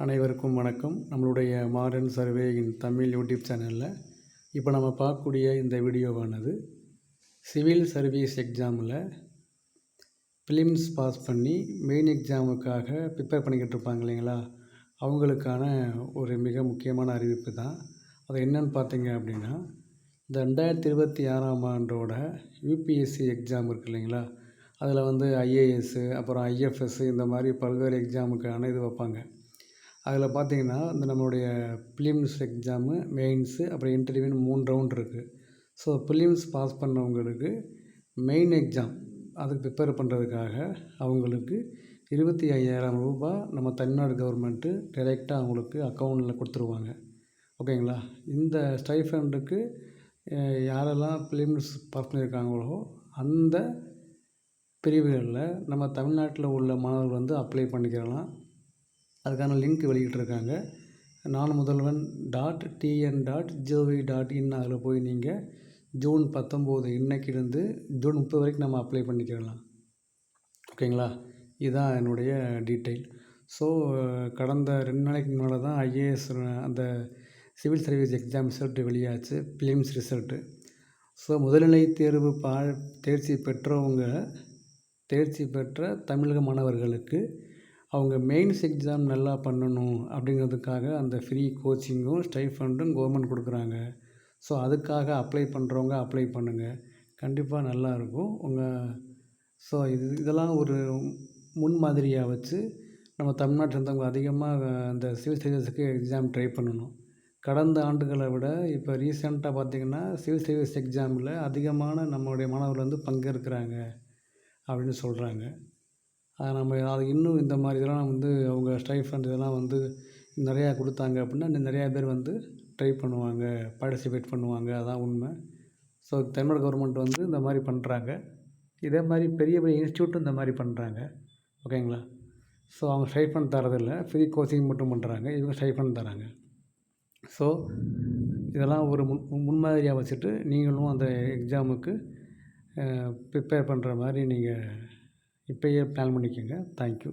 அனைவருக்கும் வணக்கம். நம்மளுடைய மாடர்ன் சர்வே இன் தமிழ் யூடியூப் சேனலில் இப்போ நம்ம பார்க்கக்கூடிய இந்த வீடியோவானது சிவில் சர்வீஸ் எக்ஸாமில் ப்ரிலிம்ஸ் பாஸ் பண்ணி மெயின் எக்ஸாமுக்காக ப்ரிப்பேர் பண்ணிக்கிட்டு இருப்பாங்க இல்லைங்களா, அவங்களுக்கான ஒரு மிக முக்கியமான அறிவிப்பு தான். அது என்னன்னு பார்த்தீங்க அப்படின்னா, இந்த 2026ஆம் ஆண்டோட யூபிஎஸ்சி எக்ஸாம் இருக்குது இல்லைங்களா, அதில் ஐஏஎஸ்ஸு அப்புறம் ஐஎஃப்எஸ்ஸு இந்த மாதிரி பல்வேறு எக்ஸாமுக்கான இது வைப்பாங்க. அதில் பார்த்திங்கன்னா இந்த நம்மளுடைய ப்ரிலிம்ஸ் எக்ஸாமு, மெயின்ஸு அப்புறம் இன்டர்வியூன்னு 3 ரவுண்ட் இருக்குது. ஸோ ப்ரிலிம்ஸ் பாஸ் பண்ணவங்களுக்கு மெயின் எக்ஸாம் அதுக்கு ப்ரிப்பேர் பண்ணுறதுக்காக அவங்களுக்கு ரூ. 25,000 நம்ம தமிழ்நாடு கவர்மெண்ட்டு டைரெக்டாக அவங்களுக்கு அக்கௌண்ட்டில் கொடுத்துருவாங்க. ஓகேங்களா. இந்த ஸ்டைஃபண்டுக்கு யாரெல்லாம் ப்ரிலிம்ஸ் பாஸ் பண்ணியிருக்காங்களோ அந்த பிரிவுகளில் நம்ம தமிழ்நாட்டில் உள்ள மாணவர்கள் அப்ளை பண்ணிக்கிறலாம். அதுக்கான லிங்க் வெளியிட்டிருக்காங்க. nanmudalvan.tn.gov.in அதில் போய் நீங்கள் ஜூன் 19 இன்னைக்கிலிருந்து ஜூன் 30 வரைக்கும் நம்ம அப்ளை பண்ணிக்கலாம். ஓகேங்களா. இதுதான் என்னுடைய டீட்டெயில். ஸோ கடந்த 2 நாளைக்கு முன்னால் தான் ஐஏஎஸ் அந்த சிவில் சர்வீஸ் எக்ஸாம் ரிசல்ட்டு வெளியாச்சு, ப்ரிலிம்ஸ் ரிசல்ட்டு. ஸோ முதுநிலை தேர்வு தேர்ச்சி பெற்ற தமிழக மாணவர்களுக்கு அவங்க மெயின்ஸ் எக்ஸாம் நல்லா பண்ணணும் அப்படிங்கிறதுக்காக அந்த ஃப்ரீ கோச்சிங்கும் ஸ்டைஃபண்டும் கவர்மெண்ட் கொடுக்குறாங்க. ஸோ அதுக்காக அப்ளை பண்ணுறவங்க அப்ளை பண்ணுங்கள். கண்டிப்பாக நல்லாயிருக்கும். ஸோ இதெல்லாம் ஒரு முன்மாதிரியாக வச்சு நம்ம தமிழ்நாட்டில் இருந்தவங்க அதிகமாக அந்த சிவில் சர்வீஸுக்கு எக்ஸாம் ட்ரை பண்ணணும். கடந்த ஆண்டுகளை விட இப்போ ரீசெண்டாக பார்த்திங்கன்னா சிவில் சர்வீஸ் எக்ஸாமில் அதிகமான நம்மளுடைய மாணவர்கள் பங்கேற்கிறாங்க அப்படின்னு சொல்கிறாங்க. அது இன்னும் இந்த மாதிரி இதெல்லாம் அவங்க ஸ்டைஃபண்ட் இதெல்லாம் நிறையா கொடுத்தாங்க அப்படின்னா நிறையா பேர் ட்ரை பண்ணுவாங்க, பார்ட்டிசிபேட் பண்ணுவாங்க. அதான் உண்மை. ஸோ தமிழ்நாடு கவர்மெண்ட் இந்த மாதிரி பண்ணுறாங்க. இதே மாதிரி பெரிய பெரிய இன்ஸ்டியூட்டும் இந்த மாதிரி பண்ணுறாங்க. ஓகேங்களா. ஸோ அவங்க ஸ்டைஃபண்ட் தரதில்லை, ஃப்ரீ கோச்சிங் மட்டும் பண்ணுறாங்க. இவங்க ஸ்டைஃபண்ட் தராங்க. ஸோ இதெல்லாம் ஒரு முன்மாதிரியாக வச்சுட்டு நீங்களும் அந்த எக்ஸாமுக்கு ப்ரிப்பேர் பண்ணுற மாதிரி நீங்கள் இப்போயே பிளான் பண்ணிக்கோங்க. தேங்க்யூ.